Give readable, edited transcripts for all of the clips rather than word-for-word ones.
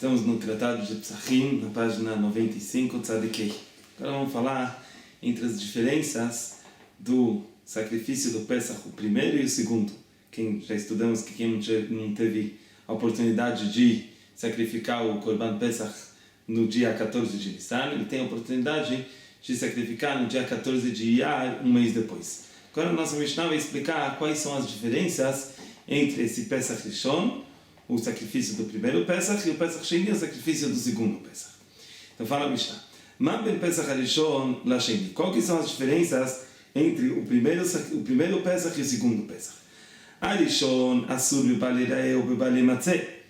Estamos no Tratado de Psachim, na página 95, Tzadikei. Agora vamos falar entre as diferenças do sacrifício do Pesach, o primeiro e o segundo. Já estudamos que quem não teve a oportunidade de sacrificar o Korban Pesach no dia 14 de Nissan, ele tem a oportunidade de sacrificar no dia 14 de Iyar, um mês depois. Agora a nossa Mishnah vai explicar quais são as diferenças entre esse Pesach Rishon, o sacrifício do primeiro Pesach, e o Pesach Sheni, o sacrifício do segundo Pesach. Então fala a Mishnah. Ma ben Pesach Rishon la Sheni. Qual que são as diferenças entre o primeiro Pesach e o segundo Pesach? Arishon asur bebali rae ou bebali matzeh.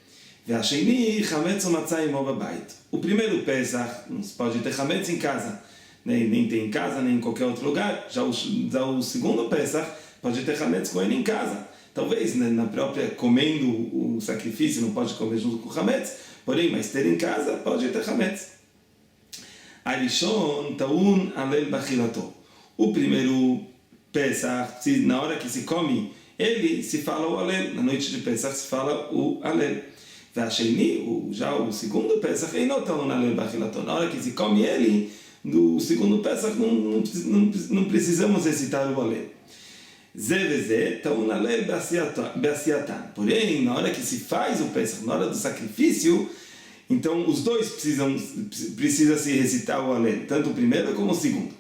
Ve'asheni chametz ou matzah imo bebait. O primeiro Pesach não se pode ter chametz em casa, nem tem em casa, nem em qualquer outro lugar. Já o segundo Pesach pode ter chametz com ele em casa. Talvez na própria comendo o sacrifício não pode comer junto com o chametz, porém, mas ter em casa pode ter chametz. Arishon taun alel bachilato. O primeiro Pesach, na hora que se come, ele se fala o alel. Na noite de Pesach se fala o alel. Ve'asheni, já o segundo Pesach, eino taun alel bachilato. Na hora que se come ele, no segundo Pesach não precisamos recitar o alel. Porém, na hora que se faz o Pesach, na hora do sacrifício, então os dois precisa se recitar o alel, tanto o primeiro como o segundo.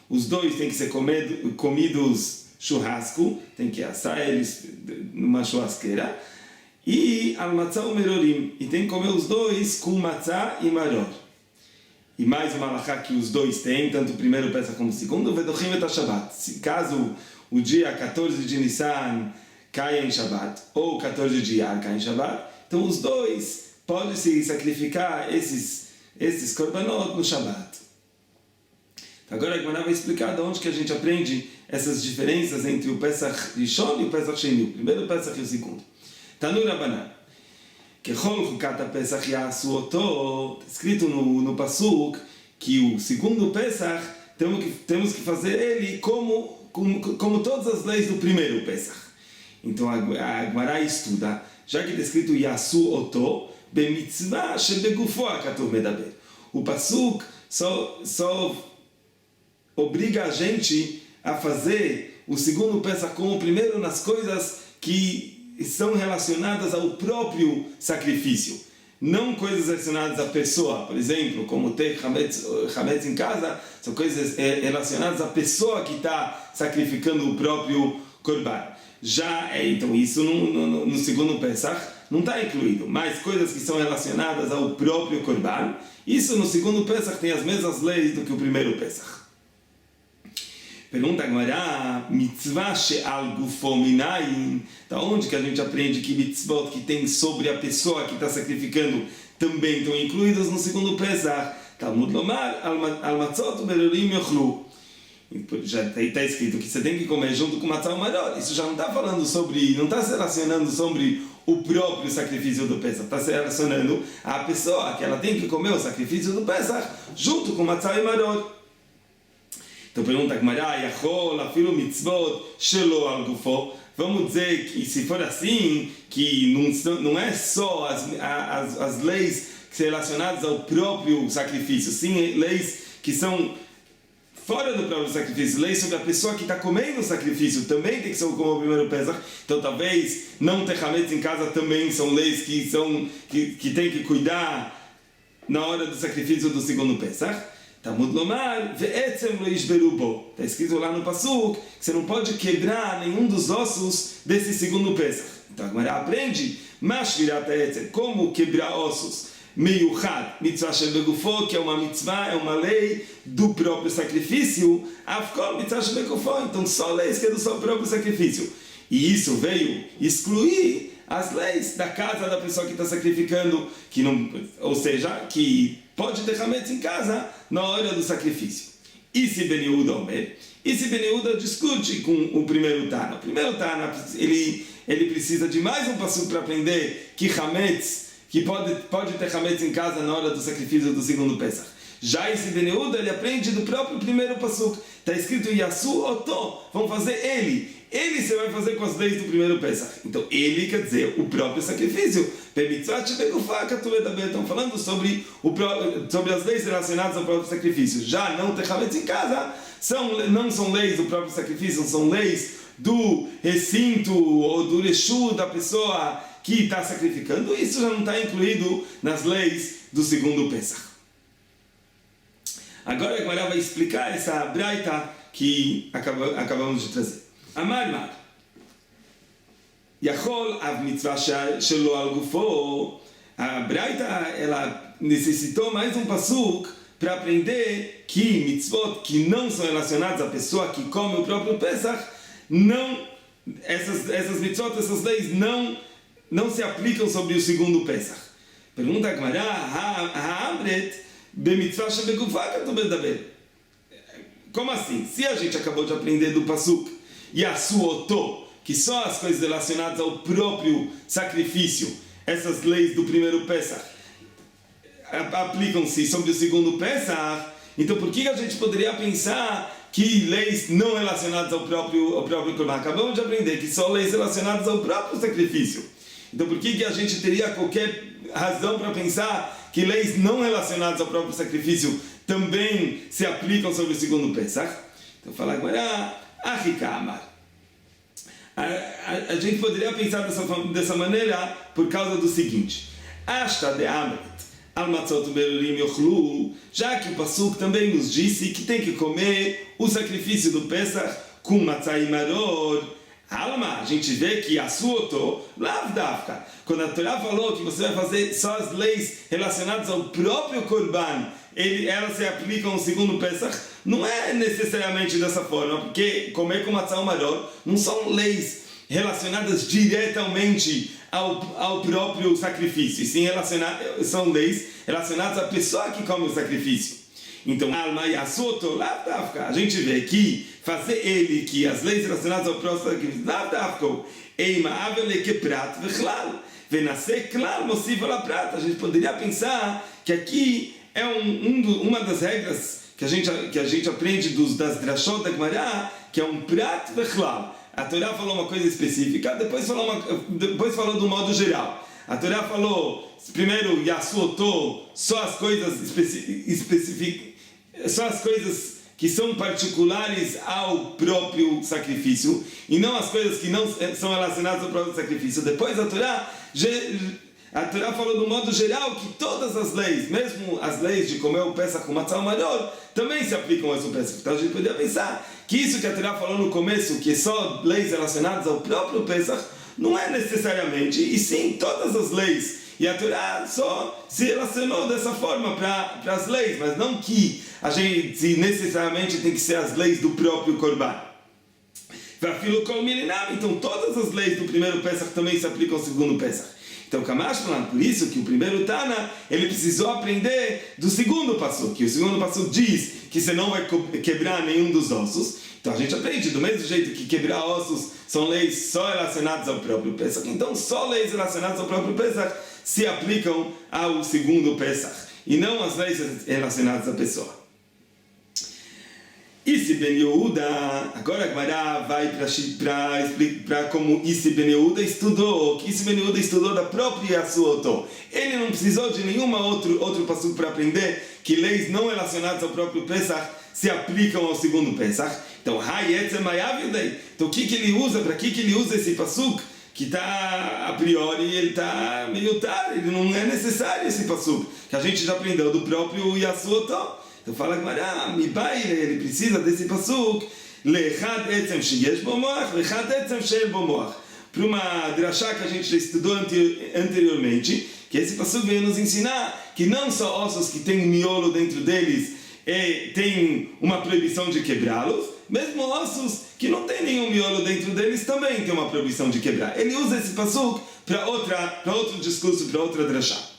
Os dois têm que ser comidos churrasco, tem que assar eles numa churrasqueira, e al matzah umerorim, e tem que comer os dois com matzah e maror. E mais uma halachá que os dois têm, tanto o primeiro Pesach como o segundo, vedochim et ha-Shabbat. Caso o dia 14 de Nissan caia em Shabbat, ou 14 de Iyar caia em Shabbat, então os dois podem se sacrificar esses korbanot no Shabbat. Agora a Gemara vai explicar de onde que a gente aprende essas diferenças entre o Pesach Rishon e o Pesach Sheni, o primeiro Pesach e o segundo. Tanu Rabanan. Está escrito no Pasuk que o segundo Pesach temos que fazer ele como todas as leis do primeiro Pesach. Então a Gemara estuda, já que está escrito Yasu Oto, bemitzvah shebegufo hakatuv medaber. O Pasuk só obriga a gente a fazer o segundo Pesach como o primeiro nas coisas que estão relacionadas ao próprio sacrifício, não coisas relacionadas à pessoa. Por exemplo, como ter chametz em casa, são coisas relacionadas à pessoa que está sacrificando o próprio korban. Então isso no segundo Pesach não está incluído, mas coisas que são relacionadas ao próprio korban, isso no segundo Pesach tem as mesmas leis do que o primeiro Pesach. Pergunta agora, mitzvah she'al gufo minayin, da onde que a gente aprende que mitzvot que tem sobre a pessoa que está sacrificando também estão incluídas no segundo Pesach? Talmud lomar, al matzot umerorim yochlu. Já está escrito que você tem que comer junto com matzah umaror. Isso já não está falando sobre, não está se relacionando sobre o próprio sacrifício do Pesach, está se relacionando à pessoa que ela tem que comer o sacrifício do Pesach junto com matzah umaror. Então pergunta a Gemara, Yachol, afilo mitzvot, shelo al gufo. Vamos dizer que se for assim, que não é só as leis relacionadas ao próprio sacrifício, sim leis que são fora do próprio sacrifício, leis sobre a pessoa que está comendo o sacrifício, também tem que ser como o primeiro Pesach. Então talvez não ter chametz em casa também são leis que tem que cuidar na hora do sacrifício do segundo Pesach. Talmud lomar, ve'etzem lo yishberu bo. Está escrito lá no Pasuk que você não pode quebrar nenhum dos ossos desse segundo Pesach. Então a Gemara aprende, mashvirat ha'etzem, como quebrar ossos. Meyuchad, mitzvah shel begufo, que é uma mitzvah, é uma lei do próprio sacrifício. Afkol, mitzvah shel begufo, então só leis que é do seu próprio sacrifício. E isso veio excluir as leis da casa da pessoa que está sacrificando, ou seja, que pode ter chametz em casa na hora do sacrifício. E se Ben Yehuda discute com o primeiro Tana. O primeiro Tana, ele precisa de mais um passo para aprender que chametz, que pode ter chametz em casa na hora do sacrifício do segundo Pesach. Já esse Ben Yehuda, ele aprende do próprio primeiro pasuk. Está escrito Yasu Oto, vão fazer ele. ele você vai fazer com as leis do primeiro Pesach. Então, ele quer dizer o próprio sacrifício. Estão falando sobre as leis relacionadas ao próprio sacrifício. Já não ter chametz em casa, não são leis do próprio sacrifício, são leis do recinto ou do rechu da pessoa que está sacrificando. Isso já não está incluído nas leis do segundo Pesach. Agora a Gemara vai explicar essa braita que acabamos de trazer. Amar Mar Yachol av mitzvah shelo al gufo. A braita ela necessitou mais um pasuk para aprender que mitzvot que não são relacionadas à pessoa que come o próprio Pesach, essas mitzvot, essas leis não se aplicam sobre o segundo Pesach. Pergunta a Gemara, ha'amret b'mitzvah shebegufa katuv medaber. Como assim? Se a gente acabou de aprender do pasuk Yasuoto, que só as coisas relacionadas ao próprio sacrifício, essas leis do primeiro Pesach, aplicam-se sobre o segundo Pesach, então por que a gente poderia pensar que leis não relacionadas ao próprio Corban? Acabamos de aprender que só leis relacionadas ao próprio sacrifício. Então por que a gente teria qualquer razão para pensar que leis não relacionadas ao próprio sacrifício também se aplicam sobre o segundo Pesach? Então fala agora, a gente poderia pensar dessa maneira por causa do seguinte: Ashta de Amret al matzot berurim yochlu, já que o pasuk também nos disse que tem que comer o sacrifício do Pesach com matzah e maror. Alma, a gente vê que asuoto lavdavka, quando a Torá falou que você vai fazer só as leis relacionadas ao próprio Corban, elas se aplicam ao segundo Pesach, não é necessariamente dessa forma, porque comer com matzah e maror não são leis relacionadas diretamente ao próprio sacrifício, e sim são leis relacionadas à pessoa que come o sacrifício. Então, a gente vê que fazer que as leis relacionadas ao próprio sacrifício, a gente poderia pensar que aqui é uma das regras que a gente aprende das drashot da Gemara, que é um prat vechlal. A Torá falou uma coisa específica, depois falou do modo geral. A Torá falou, primeiro, Yasuoto, só as coisas específicas, só as coisas que são particulares ao próprio sacrifício, e não as coisas que não são relacionadas ao próprio sacrifício. Depois a Torá falou do modo geral que todas as leis, mesmo as leis de comer o Pesach com matzah maior, também se aplicam a esse Pesach. Então a gente poderia pensar que isso que a Torá falou no começo, que é só leis relacionadas ao próprio Pesach, não é necessariamente, e sim todas as leis. E a Torá só se relacionou dessa forma para as leis, mas não que a gente necessariamente tem que ser as leis do próprio Corban. Então todas as leis do primeiro Pesach também se aplicam ao segundo Pesach. Então Kamash falando, por isso que o primeiro Tana, ele precisou aprender do segundo pasuk, que o segundo pasuk diz que você não vai quebrar nenhum dos ossos. Então a gente aprende do mesmo jeito que quebrar ossos são leis só relacionadas ao próprio Pesach. Então só leis relacionadas ao próprio Pesach se aplicam ao segundo Pesach, e não as leis relacionadas à pessoa. Isi Ben Yehuda, agora a Gemara vai para como Isi Ben Yehuda estudou, que Isi Ben Yehuda estudou da própria Yasuoto. Ele não precisou de nenhuma outro passuco para aprender que leis não relacionadas ao próprio Pesach se aplicam ao segundo Pesach. Então, então o que ele usa, para que ele usa esse passuco? Que está, a priori, ele está meio tarde, ele não é necessário esse passuco, que a gente já aprendeu do próprio Yasuoto. Então fala Gemara, ele precisa desse pasuk, lechad etzem sheyesh bo moach, lechad etzem she'en bo moach. Para uma drashá que a gente já estudou anteriormente, que esse pasuk veio nos ensinar que não só ossos que têm miolo dentro deles tem uma proibição de quebrá-los, mesmo ossos que não tem nenhum miolo dentro deles também tem uma proibição de quebrar. Ele usa esse pasuk para outro discurso, para outra drashá.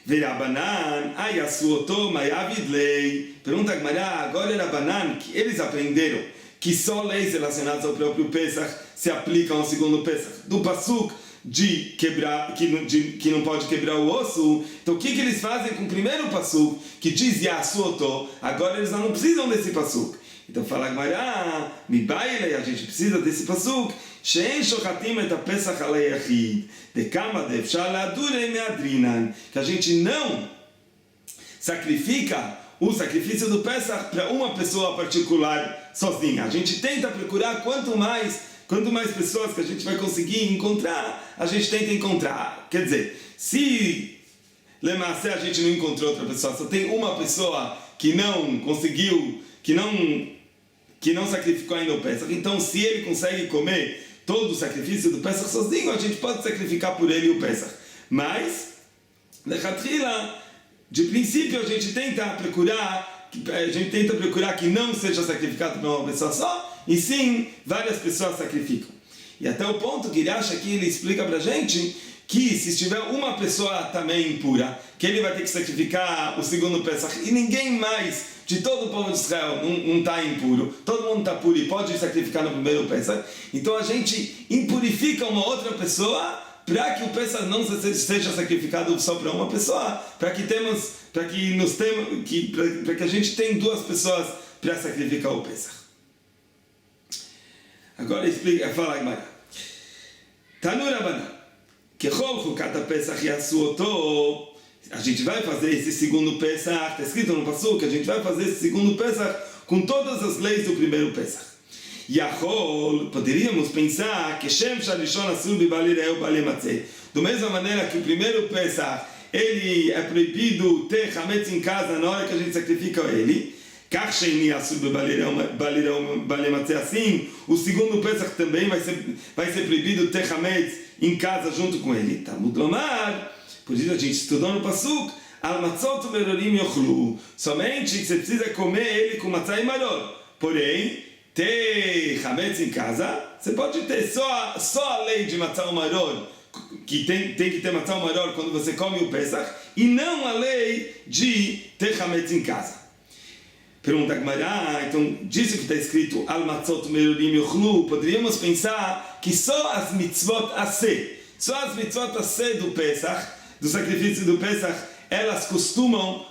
Verabanan, ayasuoto, mayavidlei. Pergunta a Gemara, agora era Banan, que eles aprenderam que só leis relacionadas ao próprio Pesach se aplicam ao segundo Pesach. Do pasuk de quebrar, que não pode quebrar o osso. Então o que eles fazem com o primeiro pasuk, que diz yasuoto? Agora eles não precisam desse pasuk. Então fala Gemara, Mibaile, a gente precisa desse pasuk, She'en shochatim et ha-pesach alei yachid, dekama de'efshar le'adurei me'adrinan, que a gente não sacrifica o sacrifício do Pesach para uma pessoa particular sozinha. A gente tenta procurar quanto mais pessoas que a gente vai conseguir encontrar, a gente tenta encontrar. Quer dizer, se Lemacé a gente não encontrou outra pessoa, só tem uma pessoa que não conseguiu, que não sacrificou ainda o Pesach, então se ele consegue comer todo o sacrifício do Pesach sozinho, a gente pode sacrificar por ele o Pesach. Mas, de princípio, a gente tenta procurar que não seja sacrificado por uma pessoa só, e sim, várias pessoas sacrificam. E até o ponto que ele acha que ele explica pra gente que se estiver uma pessoa também impura, que ele vai ter que sacrificar o segundo Pesach, e ninguém mais de todo o povo de Israel não está impuro, todo mundo está puro e pode sacrificar no primeiro Pesach, então a gente impurifica uma outra pessoa para que o Pesach não seja sacrificado só para uma pessoa, para que a gente tenha duas pessoas para sacrificar o Pesach. Agora fala Gemara. Tanu Rabanan, Kechol chukat ha-Pesach yasu oto. A gente vai fazer esse segundo Pesach, está escrito no Pasuk, que a gente vai fazer esse segundo Pesach com todas as leis do primeiro Pesach. Yachol, poderíamos pensar que Shem Shalishon Asur Bibalireu Balematzeh. Da mesma maneira que o primeiro Pesach, ele é proibido ter Hametz em casa na hora que a gente sacrifica ele. Kach Sheni Asur Bibalireu Balematzeh. Assim, o segundo Pesach também vai ser proibido ter Hametz em casa junto com ele. Talmud Lomar. Por isso a gente estudou no Pasuk, Al matzot u'merorim yochlu. Somente você precisa comer ele com matzah e maror. Porém, ter hametz em casa, você pode ter só a lei de matzah e maror, que tem que ter matzah e maror quando você come o Pesach, e não a lei de ter hametz em casa. Pergunta a Gemara, então, disso que está escrito, Al matzot u'merorim yochlu, poderíamos pensar que só as mitzvot aseh do Pesach, do sacrifício do Pesach, elas costumam,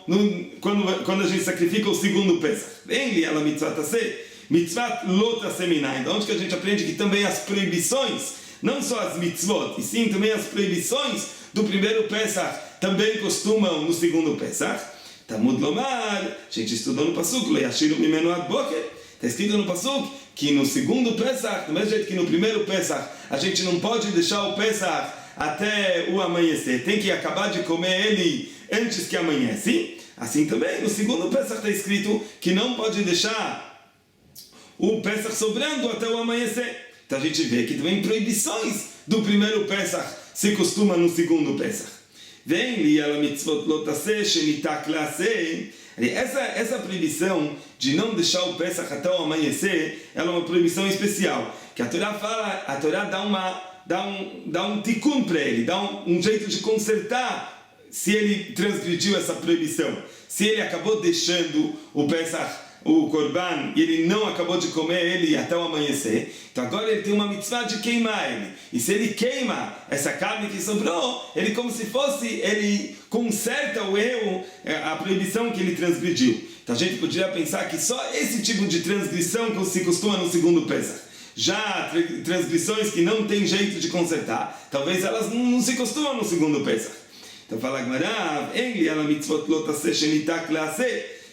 quando a gente sacrifica o segundo Pesach. Vem ela mitzvot aseh, mitzvot lot aseh minayin. Onde que a gente aprende que também as proibições, não só as mitzvot, e sim também as proibições do primeiro Pesach, também costumam no segundo Pesach. Talmud Lomar, a gente estudou no Pasuk, lo yashiru mimenu ad boker. Está escrito no Pasuk que no segundo Pesach, do mesmo jeito que no primeiro Pesach, a gente não pode deixar o Pesach até o amanhecer, tem que acabar de comer ele antes que amanhece. Assim também no segundo Pesach está escrito que não pode deixar o Pesach sobrando até o amanhecer. Então a gente vê que também proibições do primeiro Pesach se costuma no segundo Pesach. Vem li ala mitzvot lo taseh shenitak laseh. Essa proibição de não deixar o Pesach até o amanhecer, ela é uma proibição especial, que a Torá dá um tikkun para ele, dá um jeito de consertar se ele transgrediu essa proibição. Se ele acabou deixando o Pesach, o Korban, e ele não acabou de comer ele até o amanhecer, então agora ele tem uma mitzvah de queimar ele. E se ele queima essa carne que sobrou, ele ele conserta o erro, a proibição que ele transgrediu. Então a gente poderia pensar que só esse tipo de transgressão que se costuma no segundo Pesach. Já transgressões que não tem jeito de consertar, talvez elas não se costumam no segundo Pesach. Então fala Gemara,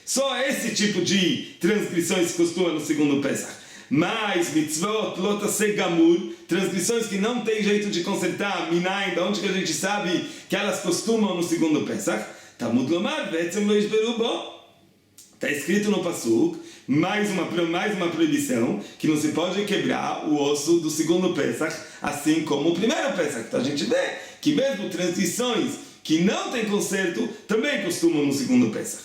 só esse tipo de transgressões se costuma no segundo Pesach. Mas mitzvot lot aseh gamur, transgressões que não tem jeito de consertar, minayin, da onde que a gente sabe que elas costumam no segundo Pesach? Talmud Lomar, ve'etzem lo yishberu bo. Está escrito no Pasuk, mais uma proibição, que não se pode quebrar o osso do segundo Pesach, assim como o primeiro Pesach. Então a gente vê que mesmo transições que não tem conserto, também costumam no segundo Pesach.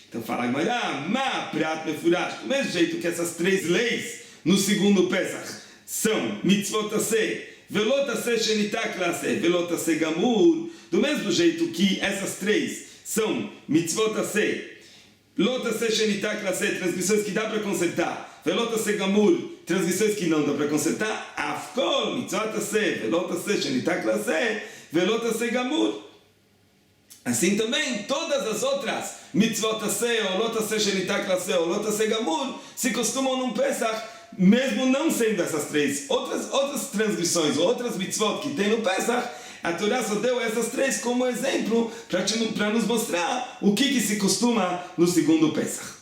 Então fala Gemara, ma prat mefurash, do mesmo jeito que essas três leis no segundo Pesach são mitzvot aseh, velot aseh shenitak laseh, velot aseh gamur, do mesmo jeito que essas três são mitzvot aseh, Lot aseh shenitak laseh, transgressões que dá para consertar. Velot aseh gamur, transgressões que não dá para consertar. Afkol mitzvot aseh, velot aseh shenitak laseh, velot aseh gamur. Assim também, todas as outras mitzvot aseh, olot aseh shenitak laseh, olot aseh gamur, se costumam num Pesach, mesmo não sendo essas três. Outras transgressões, outras mitzvot que tem no Pesach, a Torá só deu essas três como exemplo para nos mostrar o que se costuma no segundo Pesach.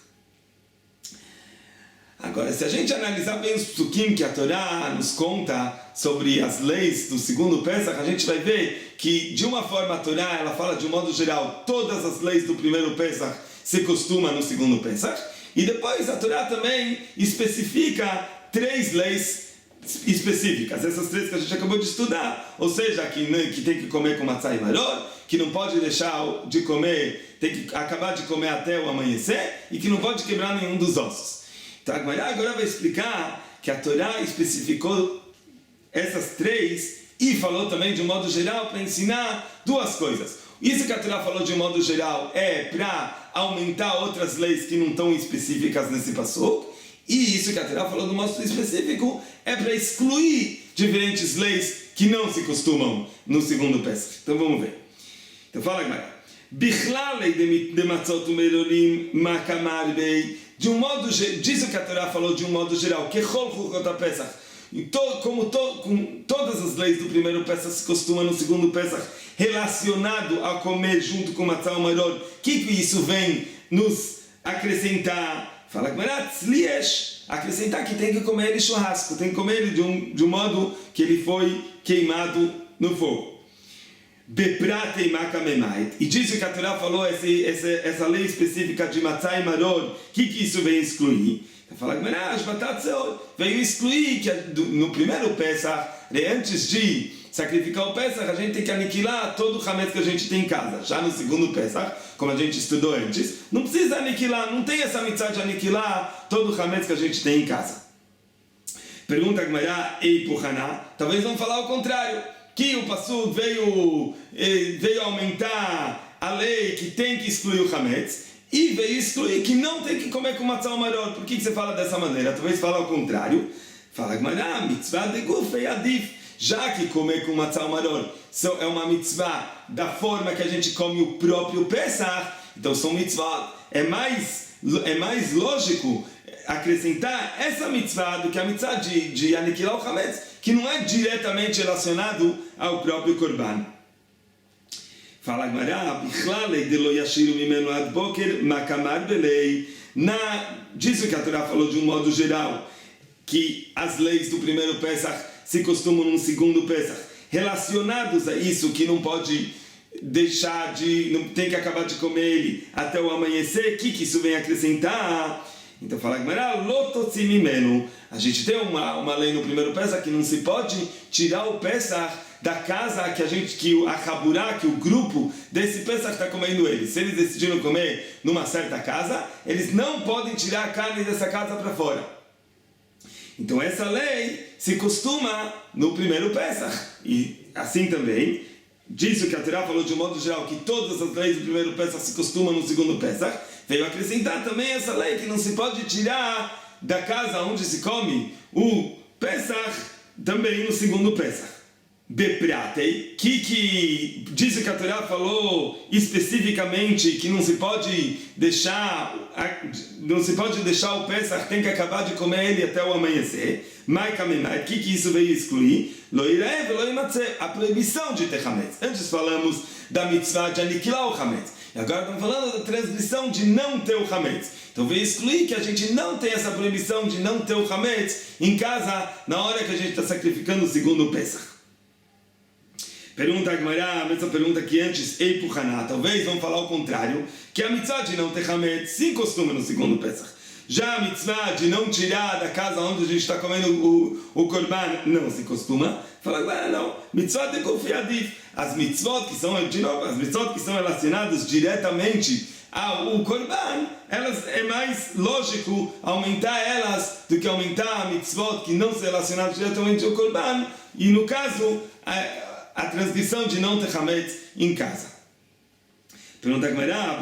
Agora, se a gente analisar bem os psukim que a Torá nos conta sobre as leis do segundo Pesach, a gente vai ver que, de uma forma, a Torá ela fala de um modo geral, todas as leis do primeiro Pesach se costumam no segundo Pesach, e depois a Torá também especifica 3 leis específicas, essas 3 que a gente acabou de estudar, ou seja, que tem que comer com matzah e maror, que não pode deixar de comer, tem que acabar de comer até o amanhecer, e que não pode quebrar nenhum dos ossos. Então, agora vai explicar que a Torá especificou essas 3 e falou também de um modo geral para ensinar 2 coisas. Isso que a Torá falou de um modo geral é para aumentar outras leis que não estão específicas nesse passuco, e isso que a Torá falou do modo específico é para excluir diferentes leis que não se costumam no segundo Pesach. Então vamos ver. Então fala, Gemara. Bichlale de matzot umerorim makamar bei. De um modo geral, diz o que a Torá falou de um modo geral, que chol chukot Pesach. Com todas as leis do primeiro Pesach se costuma no segundo Pesach, relacionado a comer junto com matzah maror, que isso vem nos acrescentar? Fala que acrescentar que tem que comer ele churrasco, tem que comer ele de um modo que ele foi queimado no fogo. Beprate e makamemait. E diz o que a Torá falou, essa lei específica de matzah e maror, que isso vem excluir? Fala que veio excluir que no primeiro Pesach, antes de sacrificar o Pesach, a gente tem que aniquilar todo o hametz que a gente tem em casa. Já no segundo Pesach, como a gente estudou antes, não precisa aniquilar, não tem essa mitzvah de aniquilar todo o hametz que a gente tem em casa. Pergunta a Gemara, ei Puhaná, talvez vão falar o contrário, que o Passuk veio aumentar a lei que tem que excluir o hametz, e veio excluir que não tem que comer com matzah maror. Por que você fala dessa maneira? Talvez fala ao contrário. Fala que mitzvah de guf e adif. Já que comer com matzah maror é uma mitzvah da forma que a gente come o próprio Pesach, então são mitzvah. É mais lógico acrescentar essa mitzvah do que a mitzvah de aniquilar o hametz, que não é diretamente relacionado ao próprio korban. Fala Gemara, diz o que a Torá falou de um modo geral, que as leis do primeiro Pesach se costumam no segundo Pesach, relacionados a isso, que não pode deixar não tem que acabar de comer ele até o amanhecer, que isso vem acrescentar? Então fala Gemara, a gente tem uma lei no primeiro Pesach que não se pode tirar o Pesach da casa que a Haburá, que o grupo desse Pesach está comendo ele. Se eles decidiram comer numa certa casa, eles não podem tirar a carne dessa casa para fora. Então essa lei se costuma no primeiro Pesach. E assim também, diz o que a Torá falou de um modo geral, que todas as leis do primeiro Pesach se costumam no segundo Pesach, veio acrescentar também essa lei que não se pode tirar da casa onde se come o Pesach, também no segundo Pesach. Bepratei, que diz que a Torá falou especificamente que não se pode deixar o Pesach, tem que acabar de comer ele até o amanhecer. O que isso veio excluir? A proibição de ter hametz. Antes falamos da mitzvah de aniquilar o hametz, e agora estamos falando da transgressão de não ter o hametz. Então veio excluir que a gente não tem essa proibição de não ter o hametz em casa na hora que a gente está sacrificando o segundo Pesach. Pergunta a Gemara, a mesma pergunta que antes, ei Puhaná, talvez vão falar o contrário, que a mitzvah de não ter hametz se costuma no segundo Pesach. Já a mitzvah de não tirar da casa onde a gente está comendo o korban não se costuma. Fala agora não, mitzvah de guf e adif. As mitzvot que são relacionadas diretamente ao korban, é mais lógico aumentar elas do que aumentar a mitzvot que não se relacionam diretamente ao korban, e no caso a transgressão de não ter hametz em casa. Pergunta a Gemara,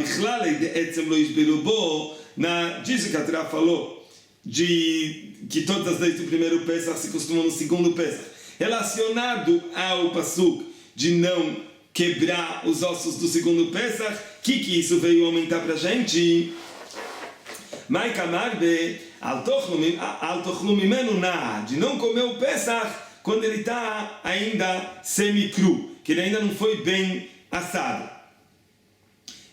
diz que a Torá falou que todas as leis do primeiro Pesach se costumam no segundo Pesach, relacionado ao Passuk de não quebrar os ossos do segundo Pesach, que isso veio aumentar para a gente? Mai kamarbe al tochlu mimenu na, de não comer o Pesach quando ele está ainda semi-cru, que ele ainda não foi bem assado.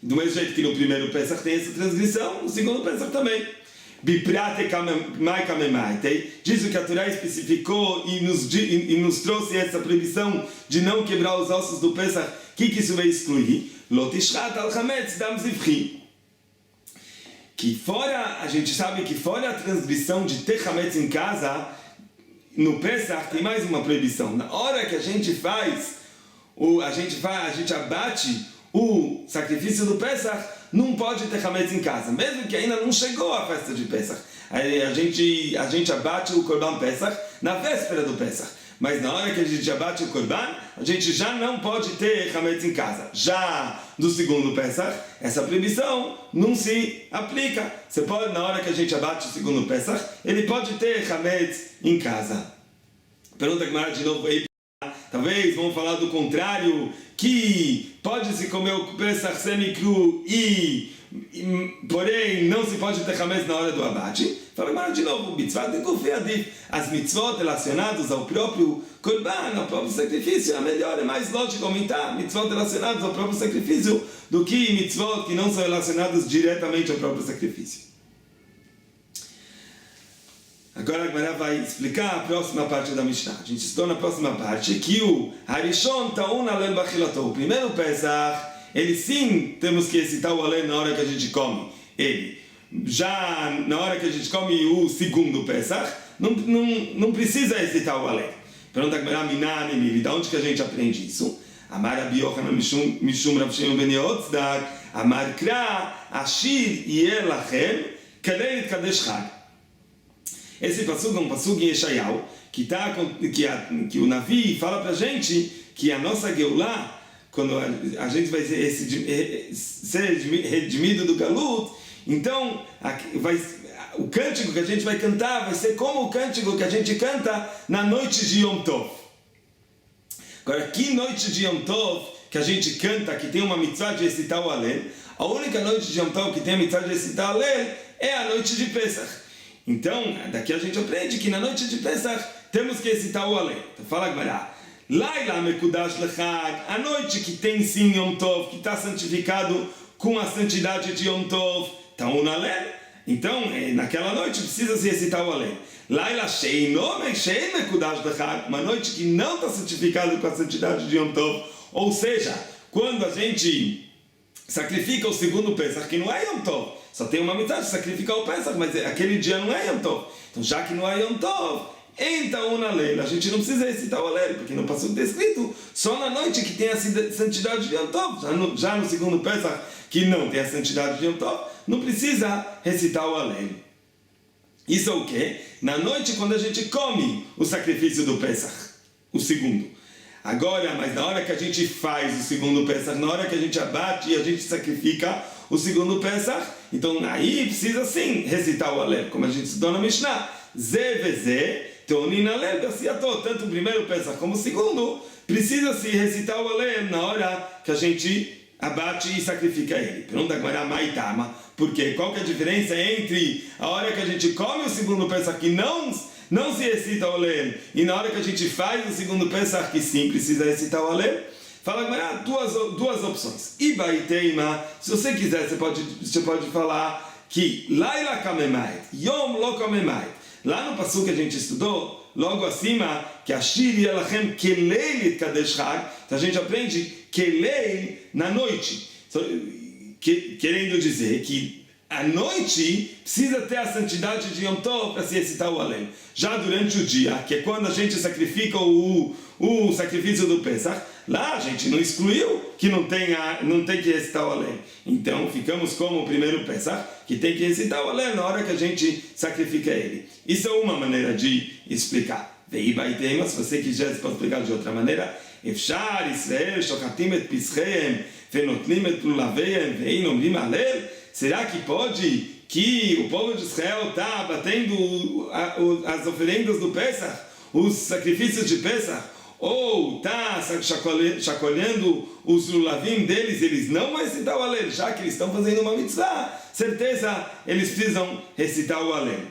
Do mesmo jeito que no primeiro Pesach tem essa transgressão, no segundo Pesach também. Diz o que a Torá especificou e nos trouxe essa proibição de não quebrar os ossos do Pesach. O que isso vai excluir? Que fora, a gente sabe que fora a transgressão de ter Hametz em casa, no Pesach tem mais uma proibição. Na hora que a gente abate o sacrifício do Pesach, não pode ter Hametz em casa, mesmo que ainda não chegou a festa de Pesach. Aí a gente abate o Korban Pesach na véspera do Pesach. Mas na hora que a gente abate o Korban, a gente já não pode ter Hametz em casa. Já no segundo Pesach, essa proibição não se aplica. Você pode, na hora que a gente abate o segundo Pesach, ele pode ter Hametz em casa. Pergunta que mais de novo aí. Talvez vamos falar do contrário, que pode-se comer o Pesach semi-cru porém não se pode ter Hametz na hora do abate. Fala mais de novo, mitzvah de Guf Adif. As mitzvot relacionadas ao próprio Korban, ao próprio sacrifício, é melhor, é mais lógico aumentar mitzvot relacionadas ao próprio sacrifício do que mitzvot que não são relacionadas diretamente ao próprio sacrifício. Agora a Gemara vai explicar a próxima parte da Mishnah. A gente estudou na próxima parte que o Harishon Ta'un Alel Bachilato, o primeiro Pesach, ele sim temos que recitar o Alel na hora que a gente come ele. Já na hora que a gente come o segundo Pesach, não precisa recitar o Alel. Pergunta a Gemara, Minanemi, de onde que a gente aprende isso? Amar Rabi Yochanan Mishum Rav Shimon ben Yotzdak, Amar Kra, Ashir Yelachem, Kalei Kadesh Chag. Esse passugo é um passugo em Yeshayahu, que o Navi fala para a gente que a nossa Geulah, quando a gente vai ser redimido do Galut, então o cântico que a gente vai cantar vai ser como o cântico que a gente canta na noite de Yom Tov. Agora, que noite de Yom Tov que a gente canta, que tem uma mitzvah de recitar o Alel? A única noite de Yom Tov que tem a mitzvah de recitar o Alel é a noite de Pesach. Então, daqui a gente aprende que na noite de Pesach temos que recitar o Alel. Então fala Gemara, Laila Mekudash Lechag, a noite que tem sim Yom Tov, que está santificado com a santidade de Yom Tov, está um Alel. Então, naquela noite precisa se recitar o Alel. Laila Shein Mekudash Lechag, uma noite que não está santificado com a santidade de Yom Tov. Ou seja, quando a gente sacrifica o segundo Pesach, que não é Yom Tov, só tem uma mitzvah de sacrificar o Pesach, mas aquele dia não é Yom Tov. Então, já que não é Yom Tov, então na lei, a gente não precisa recitar o Alel, porque no passuco está escrito só na noite que tem a santidade de Yom Tov. Já no segundo Pesach, que não tem a santidade de Yom Tov, não precisa recitar o Alel. Isso é o quê? Na noite quando a gente come o sacrifício do Pesach, o segundo. Agora, mas na hora que a gente faz o segundo Pesach, na hora que a gente abate e a gente sacrifica o segundo Pesach, então aí precisa sim recitar o Alel, como a gente estudou na Mishnah. Tanto o primeiro Pesach como o segundo, precisa se recitar o Alel na hora que a gente abate e sacrifica ele. Pergunta agora Maitama, porque qual que é a diferença entre a hora que a gente come o segundo Pesach que não se recita o Alel, e na hora que a gente faz o segundo Pesach que sim precisa recitar o Alel? Fala Gemara, duas opções. Ibaiteima, se você quiser, você pode falar que Laila Kamemait, Yom Lo Kamemait. Lá no passuco que a gente estudou, logo acima, que Ashir Yelachem Keleilit Kadesh Chag, então a gente aprende Keleil na noite. Querendo dizer que a noite precisa ter a santidade de Yom Tov para se recitar o Alel. Já durante o dia, que é quando a gente sacrifica o sacrifício do Pesach, lá a gente não excluiu que não tem que recitar o Alel. Então ficamos como o primeiro Pesach, que tem que recitar o Alel na hora que a gente sacrifica ele. Isso é uma maneira de explicar. Se você quiser, você pode explicar de outra maneira. Efshar Israel shochatim et pischeihem venotlim et lulavehem vein omrim Alel. Será que pode que o povo de Israel está batendo as oferendas do Pesach, os sacrifícios de Pesach, ou está chacoalhando os lulavim deles, eles não vão recitar o Halel, já que eles estão fazendo uma mitzvah, certeza eles precisam recitar o Halel.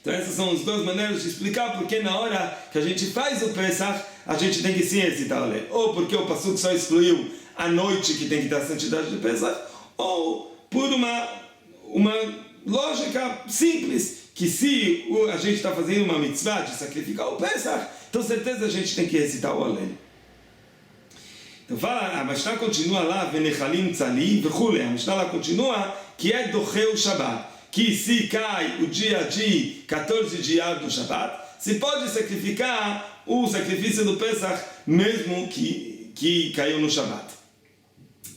Então essas são as duas maneiras de explicar porque na hora que a gente faz o Pesach, a gente tem que sim recitar o Halel. Ou porque o Pasuk só excluiu a noite que tem que ter a santidade de Pesach, ou por uma lógica simples, que se a gente está fazendo uma mitzvah de sacrificar o Pesach, então certeza a gente tem que recitar o Halel. Então fala, a Mishnah continua lá, Venechalim tzali, vechule, a Mishnah lá continua, que é docheu Shabbat, que se cai o dia de 14 dias do Shabbat, se pode sacrificar o sacrifício do Pesach, mesmo que caiu no Shabbat.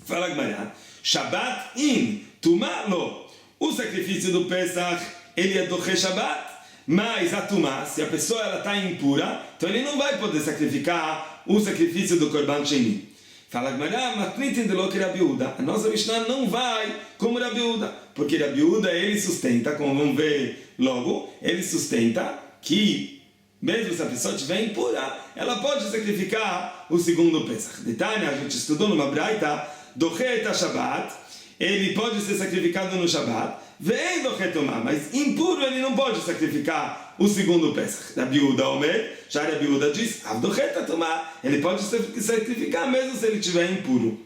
Fala Gemara, Shabbat in, tumá lo. O sacrifício do Pesach, ele é doche Shabbat, mas a tumá, se a pessoa está impura, então ele não vai poder sacrificar o sacrifício do Korban Sheni. Fala Gemara, matnitin de lo que Rabi Yehuda. A nossa Mishnah não vai como Rabi Yehuda, porque Rabi Yehuda ele sustenta, como vamos ver logo, ele sustenta que mesmo se a pessoa estiver impura, ela pode sacrificar o segundo Pesach. Detalhe, a gente estudou numa braita, doche Shabbat, ele pode ser sacrificado no Shabbat, vem do retomar, mas impuro ele não pode sacrificar o segundo Pesach. Rabi Yehuda Omer, já Rabi Yehuda diz, ele pode sacrificar mesmo se ele estiver impuro.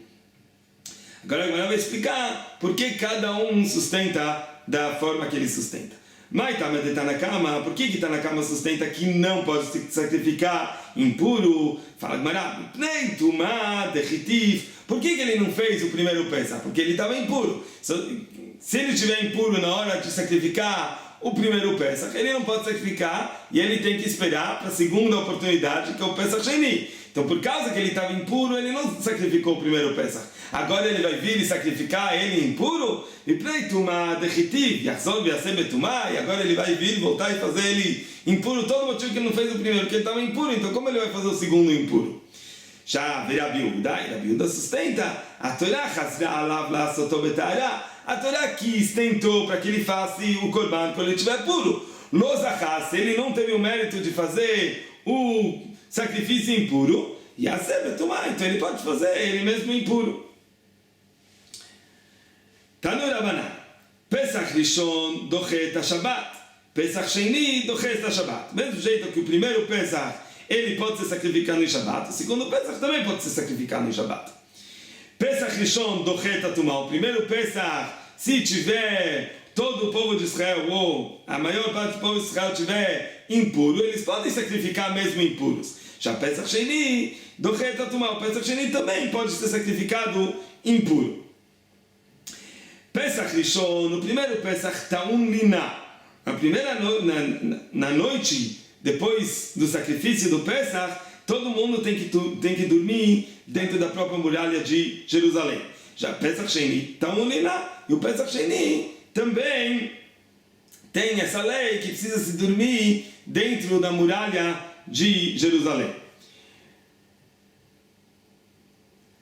Agora eu vou explicar por que cada um sustenta da forma que ele sustenta. Mas Tanakama, por que Tanakama sustenta que não pode se sacrificar impuro? Fala Gemara, por que ele não fez o primeiro Pesach? Porque ele estava impuro. Se ele estiver impuro na hora de sacrificar o primeiro Pesach, ele não pode sacrificar e ele tem que esperar para a segunda oportunidade, que é o Pesach Sheni. Então, por causa que ele estava impuro, ele não sacrificou o primeiro Pesach. Agora ele vai vir e sacrificar ele impuro? E agora ele vai vir, voltar e fazer ele impuro. Todo motivo que ele não fez o primeiro, porque ele estava impuro. Então, como ele vai fazer o segundo impuro? Já Rabi Yehuda sustenta a Torá a Torá quis, tentou para que ele faça o Korban quando ele estiver puro. Se ele não teve o mérito de fazer o sacrifício impuro, então ele pode fazer ele mesmo impuro. Tanu Rabanan, Pesach Rishon dochet Shabbat, Pesach Sheni dochet Shabbat. Mesmo jeito que o primeiro Pesach ele pode ser sacrificado no Shabbat, o segundo Pesach também pode ser sacrificado no Shabbat. Pesach Rishon dochet Tumá, o primeiro Pesach, se tiver todo o povo de Israel, ou a maior parte do povo de Israel tiver impuro, eles podem sacrificar mesmo impuros. Já Pesach Sheni dochet Tumá, o Pesach Sheni também pode ser sacrificado impuro. Pesach Rishon, no primeiro Pesach, Ta'um Lina. Na noite, depois do sacrifício do Pesach, todo mundo tem que dormir dentro da própria muralha de Jerusalém. Já Pesach Sheni, Ta'um Lina. E o Pesach Sheni também tem essa lei que precisa se dormir dentro da muralha de Jerusalém.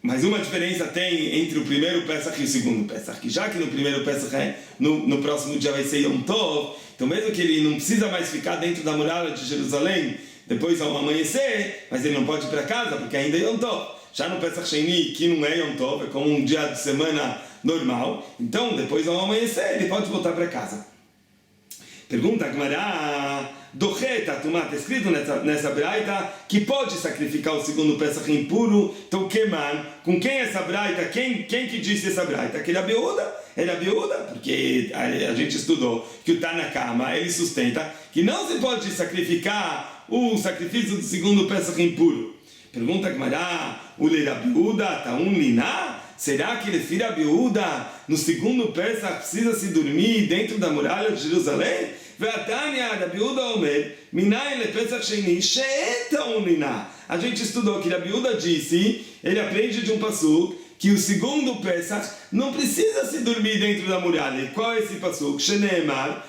Mas uma diferença tem entre o primeiro Pesach e o segundo Pesach, que já que no primeiro Pesach no próximo dia vai ser Yom Tov, então mesmo que ele não precisa mais ficar dentro da muralha de Jerusalém depois ao amanhecer, mas ele não pode ir para casa porque ainda é Yom Tov. Já no Pesach Sheni, que não é Yom Tov, é como um dia de semana normal, então depois ao amanhecer ele pode voltar para casa. Pergunta a Gemara, Docheta Tumá, está escrito nessa braita que pode sacrificar o segundo Pesach impuro. Então, Keman, com quem é essa braita? Quem que disse essa braita? Que Rabi Yehuda? É Rabi Yehuda, porque a gente estudou que o Tanakama, ele sustenta que não se pode sacrificar o sacrifício do segundo Pesach impuro. Pergunta a Gemara, o Rabi Yehuda, Ta'um Lina? Será que ele filho Rabi Yehuda no segundo Pesach precisa se dormir dentro da muralha de Jerusalém? A gente estudou que Rabi Yehuda disse, ele aprende de um pasuk, que o segundo Pesach não precisa se dormir dentro da muralha. E qual é esse pasuk? Sheneemar,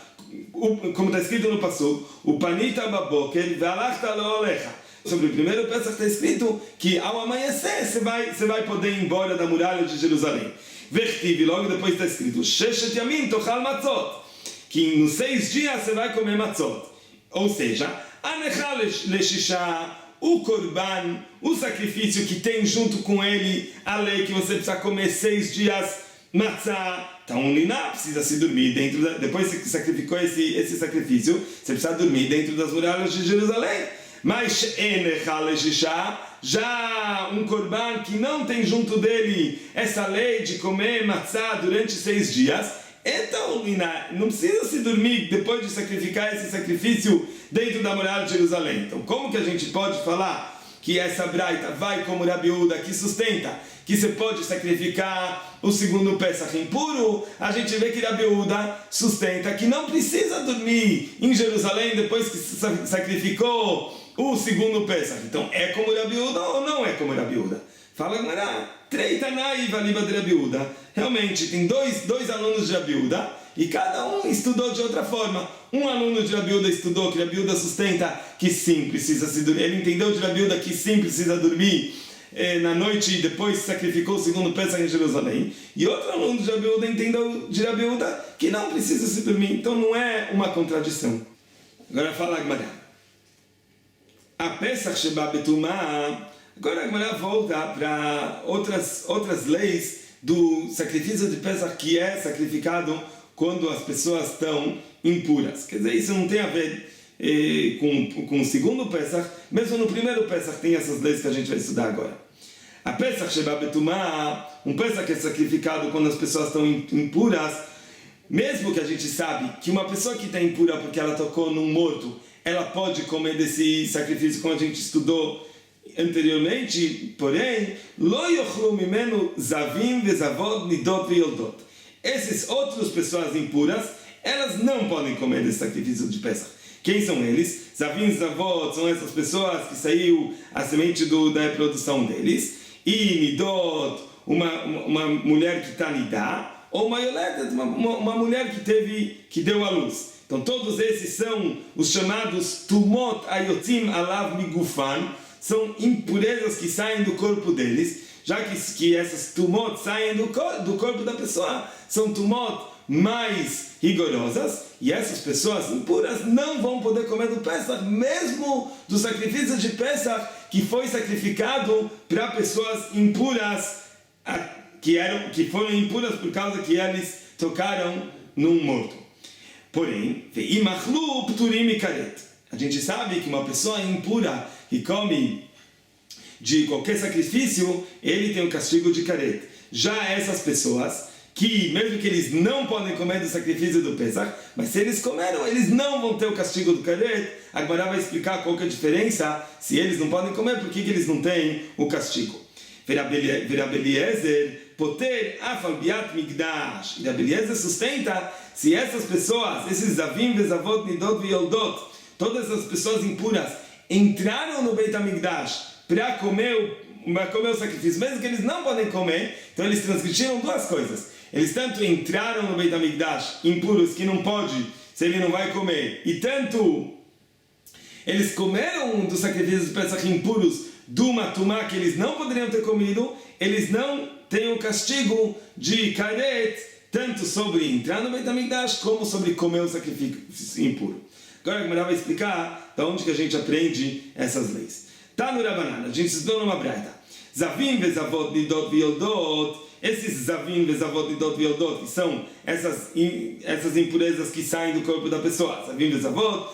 como está escrito no pasuk, o panita baboker ve'alachta leolecha. Sobre o primeiro Pesach está escrito que ao amanhecer você vai poder ir embora da muralha de Jerusalém. Vertiv, logo depois está escrito Sheshet Yamim tochal matzot, que nos 6 dias você vai comer matzot. Ou seja, Anechal leshisha, o korban, o sacrifício que tem junto com ele a lei que você precisa comer 6 dias matzah. Então, liná precisa se dormir dentro depois que sacrificou esse sacrifício, você precisa dormir dentro das muralhas de Jerusalém. Mas já um korban que não tem junto dele essa lei de comer matzah durante 6 dias, então não precisa se dormir depois de sacrificar esse sacrifício dentro da muralha de Jerusalém. Então, como que a gente pode falar que essa braita vai como Rabi Uda, que sustenta que você pode sacrificar o segundo Pesach impuro? A gente vê que Rabi Uda sustenta que não precisa dormir em Jerusalém depois que sacrificou o segundo Pesach. Então, é como Rabi Uda ou não é como Rabi Uda? Fala agora, Treitanai Valiba de Rabi Uda. Realmente, tem dois alunos de Rabi Uda e cada um estudou de outra forma. Um aluno de Rabi Uda estudou que Rabi Uda sustenta que sim, precisa se dormir. Ele entendeu de Rabi Uda que sim, precisa dormir na noite e depois sacrificou o segundo Pesach em Jerusalém. E outro aluno de Rabi Uda entendeu de Rabi Uda que não precisa se dormir. Então não é uma contradição. Agora fala Agmará. A Pesach Sheba Betumah. Agora a Agmará volta para outras leis do sacrifício de Pesach que é sacrificado quando as pessoas estão impuras. Quer dizer, isso não tem a ver com o segundo Pesach, mesmo no primeiro Pesach tem essas leis que a gente vai estudar agora. A Pesach Sheba Betumah, um Pesach que é sacrificado quando as pessoas estão impuras, mesmo que a gente sabe que uma pessoa que está impura porque ela tocou num morto, ela pode comer desse sacrifício como a gente estudou anteriormente, porém, lo yochlu mimenu zavim vezavod nidot veyoldot. Essas outras pessoas impuras, elas não podem comer desse sacrifício de Pesach. Quem são eles? Zavim e Zavot são essas pessoas que saiu a semente da reprodução deles. E Nidot, uma mulher que está nidá, ou uma Yoledet, uma mulher que deu à luz. Então todos esses são os chamados Tumot Ayotim Alav Migufan, são impurezas que saem do corpo deles, já que essas Tumot saem do corpo da pessoa, são Tumot mais rigorosas, e essas pessoas impuras não vão poder comer do Pesach, mesmo do sacrifício de Pesach, que foi sacrificado para pessoas impuras, que foram impuras por causa que eles tocaram num morto. Porém, a gente sabe que uma pessoa impura que come de qualquer sacrifício, ele tem o castigo de caret. Já essas pessoas que, mesmo que eles não podem comer do sacrifício do Pesach, mas se eles comeram, eles não vão ter o castigo do caret. A Gemara vai explicar qual que é a diferença, se eles não podem comer, por que eles não têm o castigo. Verabeliezer, poter afal biat migdash. E Rabeliezer sustenta, se essas pessoas, esses zavim, vezavot, nidot e yoldot, todas essas pessoas impuras, entraram no Beit HaMikdash para comer o sacrifício, mesmo que eles não podem comer, então eles transgrediram duas coisas. Eles tanto entraram no Beit HaMikdash impuros, que não pode, se ele não vai comer, e tanto eles comeram dos sacrifícios de Pesach impuros do Matumá, que eles não poderiam ter comido, eles não têm o castigo de Karet, tanto sobre entrar no Beit HaMikdash, como sobre comer o sacrifício impuro. Agora a Gemara vai explicar de onde que a gente aprende essas leis. Tá no Rabanan, a gente estudou numa braita. Zavim vezavot nidot veyoldot. Esses zavim vezavot nidot veyoldot, que são essas impurezas que saem do corpo da pessoa. Zavim vezavot,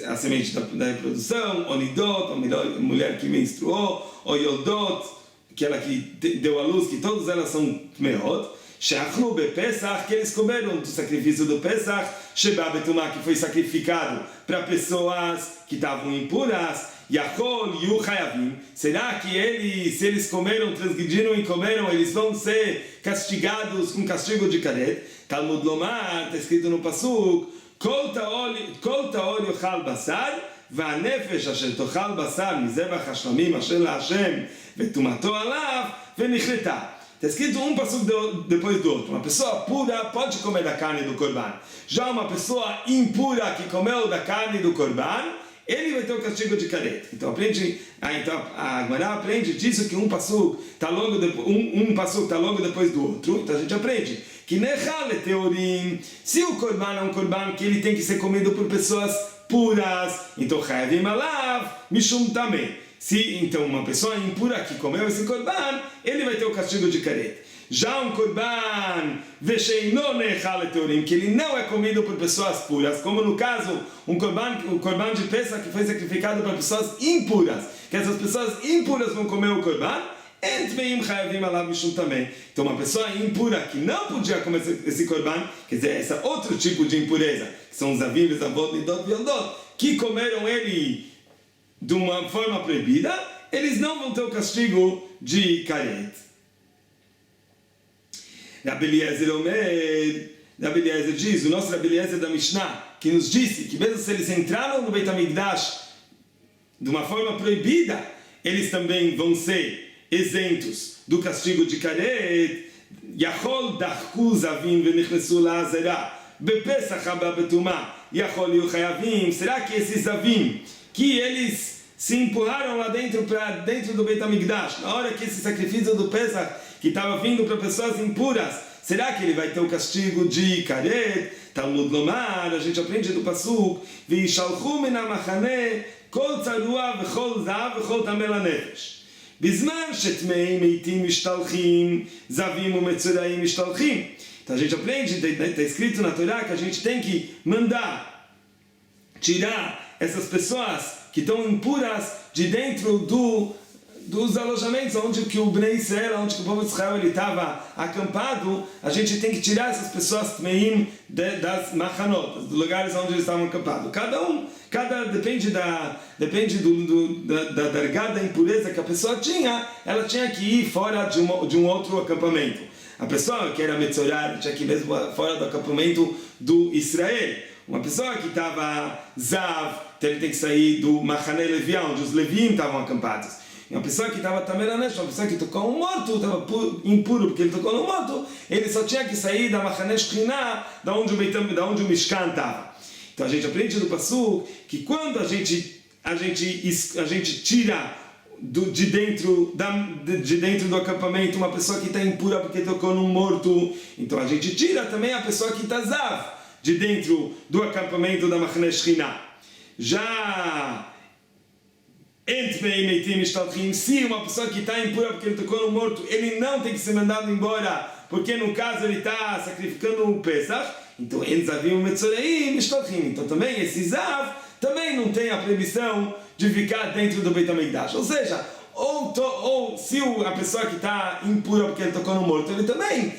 a semente da reprodução, ou nidot, a mulher que menstruou, ou yoldot, aquela que deu à luz, que todas elas são meot. Sheachlu bePesach, que eles comeram do sacrifício do Pesach, Sheba Betumah, que foi sacrificado para pessoas que estavam impuras, Yachol Yu Chayavim. Será que se eles comeram, transgrediram e comeram, eles vão ser castigados com castigo de Karet? Talmud Lomar, está escrito no Pasuk, Kol Taor Yochal Basar, והנפש אשר תאכל בשר מזבח השלמים אשר להשם ותומתו עליו ונכרתה. Está escrito um passuco depois do outro. Uma pessoa pura pode comer da carne do corban. Já uma pessoa impura que comeu da carne do corban, ele vai ter o castigo de caret. Então a Gemara aprende disso que um passuco está logo depois do outro. Então a gente aprende que nechal teorim, se o corban é um corban que ele tem que ser comido por pessoas puras, então Chayavim alav mishum tameh. Se então uma pessoa impura que comeu esse korban, ele vai ter o castigo de caret. Já um korban vesheino nechal teorim, que ele não é comido por pessoas puras, como no caso o korban de Pesach que foi sacrificado para pessoas impuras, que essas pessoas impuras vão comer o korban, entmeim chayavim alav mishum também. Então uma pessoa impura que não podia comer esse korban, quer dizer, esse outro tipo de impureza, que são os avim, os avot, nidot, viondot, que comeram ele de uma forma proibida, eles não vão ter o castigo de caret. Rabbi Eliezer diz, o nosso Rabbi Eliezer da Mishnah, que nos disse que mesmo se eles entraram no Beit HaMikdash de uma forma proibida, eles também vão ser isentos do castigo de caret. Yachol dachku zavim venichnesu la'azera bepesach haba betumah yachol yu chayavim. Será que esses zavim que eles se empurraram lá dentro do Beit HaMikdash, na hora que esse sacrifício do Pesach, que estava vindo para pessoas impuras, será que ele vai ter o castigo de caret? Talmud Lomar, a gente aprende do Pasuk, Vishalchu min ha'machaneh kol tzarua v'chol zav v'chol tameh lanefesh. Bizman shetmei meitim mishtalchim, zavim u'metzuraim mishtalchim. Então a gente aprende, está escrito na Torá que a gente tem que mandar tirar essas pessoas que estão impuras de dentro dos alojamentos onde que o Bnei Israel, onde que o povo de Israel ele estava acampado. A gente tem que tirar essas pessoas tmeim das machanot, dos lugares onde eles estavam acampados. Depende da dargada impureza que a pessoa tinha, ela tinha que ir fora de um outro acampamento. A pessoa que era Metzorar tinha que ir mesmo fora do acampamento do Israel. Uma pessoa que estava Zav, ele tem que sair do Machaneh Leviá, onde os Levim estavam acampados. E uma pessoa que estava Tameranesh, uma pessoa que tocou um morto, estava impuro porque ele tocou no morto, ele só tinha que sair da Machaneh Shekhinah, da onde o Mishkan estava. Então a gente aprende do Pasuk que quando a gente tira de dentro do acampamento uma pessoa que está impura porque tocou num morto, então a gente tira também a pessoa que está Zav de dentro do acampamento da Machaneh Shekhinah. Já se uma pessoa que está impura porque ele tocou no morto, ele não tem que ser mandado embora, porque no caso ele está sacrificando o Pesach, então então também esse Zav também não tem a proibição de ficar dentro do Beit HaMikdash. Ou seja, ou se a pessoa que está impura porque ele tocou no morto, ele também,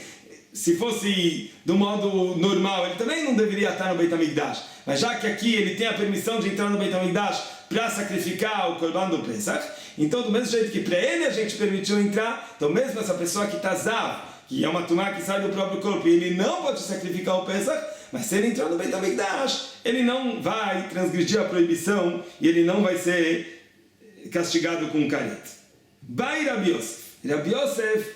se fosse do modo normal, ele também não deveria estar no Beit HaMikdash. Mas já que aqui ele tem a permissão de entrar no Beit HaMikdash para sacrificar o Korban do Pesach, então do mesmo jeito que para ele a gente permitiu entrar, então mesmo essa pessoa que está Zav, que é uma tumá que sai do próprio corpo, e ele não pode sacrificar o Pesach, mas se ele entrar no Beit HaMikdash, ele não vai transgredir a proibição e ele não vai ser castigado com caret. Bai Rabi Yosef. Rabi Yosef,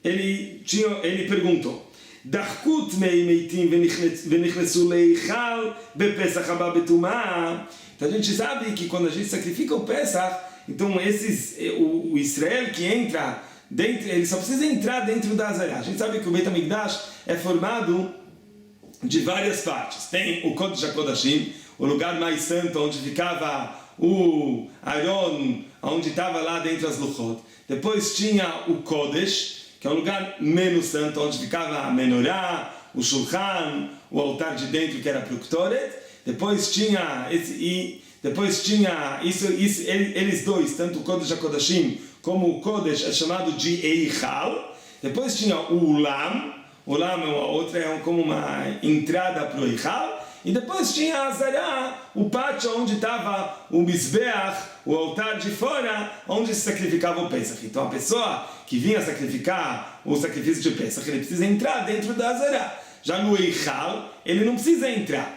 ele perguntou, Dachkut mei meitim venichnesu leichal bepesach haba betumah. Então a gente sabe que quando a gente sacrifica o Pesach, então o Israel que entra dentro, ele só precisa entrar dentro da Azará. A gente sabe que o Beit HaMikdash é formado de várias partes. Tem o Kodesh HaKodashim, o lugar mais santo onde ficava o Aron, onde estava lá dentro as Luchot. Depois tinha o Kodesh, que é um lugar menos santo, onde ficava a Menorá, o Shulchan, o altar de dentro que era para o Ktoret. Depois tinha eles dois, tanto o Kodesh HaKodashim como o Kodesh é chamado de Eichal. Depois tinha o Ulam. O Ulam é como uma entrada para o Eichal. E depois tinha a Azará, o pátio onde estava o Mizbeach, o altar de fora, onde se sacrificava o Pesach. Então a pessoa que vinha sacrificar o sacrifício de Pesach, ele precisa entrar dentro da Azará. Já no Eichal, ele não precisa entrar.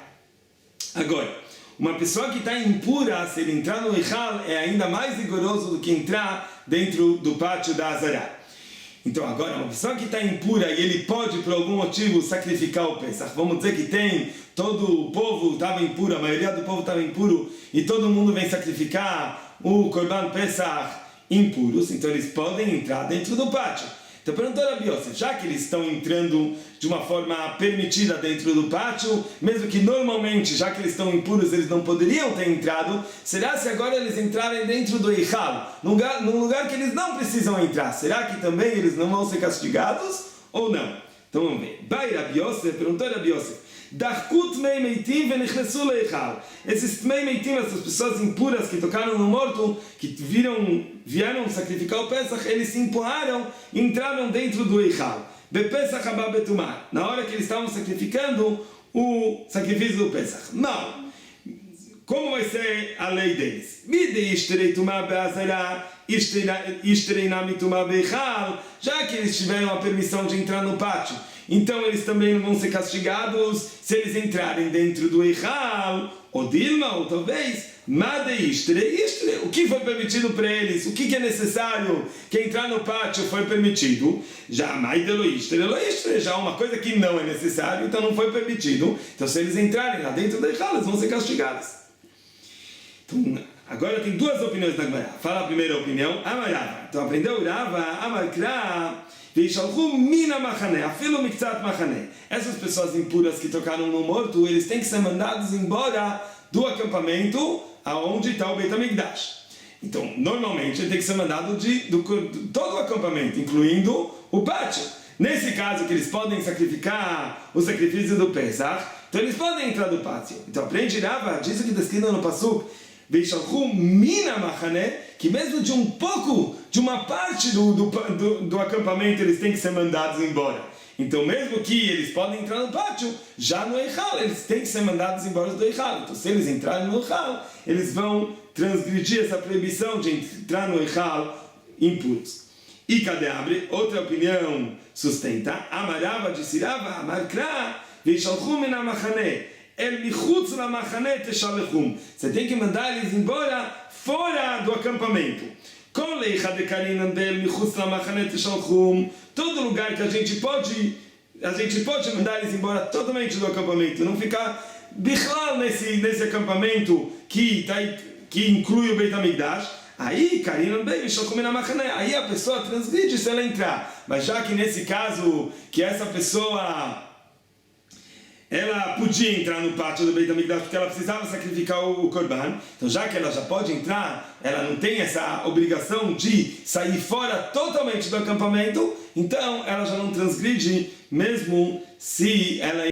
Agora, uma pessoa que está impura, se ele entrar no Eichal, é ainda mais rigoroso do que entrar dentro do pátio da Azará. Então agora, uma pessoa que está impura e ele pode por algum motivo sacrificar o Pesach, vamos dizer que todo o povo estava impuro, a maioria do povo estava impuro e todo mundo vem sacrificar o Korban Pesach impuros, então eles podem entrar dentro do pátio. Então perguntou a Rabi Yosef, já que eles estão entrando de uma forma permitida dentro do pátio, mesmo que normalmente, já que eles estão impuros, eles não poderiam ter entrado, será se agora eles entrarem dentro do Eichal, num lugar que eles não precisam entrar, será que também eles não vão ser castigados ou não? Então vamos ver. Bai Rabi Yosef, perguntou a Rabi Yosef, Darkut mei meitim venichnesu leichal. Esses mei meitim, essas pessoas impuras que tocaram no morto, que vieram sacrificar o Pesach, eles se empurraram e entraram dentro do Eichal. Bepesach haba betumah. Na hora que eles estavam sacrificando o sacrifício do Pesach. Não. Como vai ser a lei deles? Já que eles tiveram a permissão de entrar no pátio, então eles também não vão ser castigados se eles entrarem dentro do Eichal, ou Dilma, ou talvez, o que foi permitido para eles, o que é necessário que entrar no pátio foi permitido, já uma coisa que não é necessário, então não foi permitido, então se eles entrarem lá dentro do Eichal, eles vão ser castigados. Então, agora tem duas opiniões da Gemara. Fala a primeira opinião, Amarava. Então aprendeu Rava, Amarkra, Veishalchu mina machane, afilo miktzat machane. Essas pessoas impuras que tocaram no morto, eles têm que ser mandados embora do acampamento aonde está o Beit HaMikdash. Então, normalmente, ele tem que ser mandado de todo o acampamento, incluindo o pátio. Nesse caso, que eles podem sacrificar o sacrifício do Pesach, então eles podem entrar do pátio. Então, aprende Rava, diz o que está escrito no Pasuk, Veishalchu mina machane, que mesmo de um pouco, de uma parte do acampamento, eles têm que ser mandados embora. Então, mesmo que eles podem entrar no pátio, já no Eichal, eles têm que ser mandados embora do Eichal. Então, se eles entrarem no Eichal, eles vão transgredir essa proibição de entrar no Eichal impuros. E cadê abre? Outra opinião sustenta. Amarava de Sirava, Amarkra, Veishalchu mina machane. Você tem que mandar eles embora fora do acampamento. Todo lugar que a gente pode mandar eles embora totalmente do acampamento, não ficar bichlal nesse acampamento que inclui o Beit HaMikdash. Aí a pessoa transgride se ela entrar. Mas já que nesse caso que essa pessoa ela podia entrar no pátio do Beit HaMikdash porque ela precisava sacrificar o Korban, então já que ela já pode entrar, ela não tem essa obrigação de sair fora totalmente do acampamento, então ela já não transgride mesmo se ela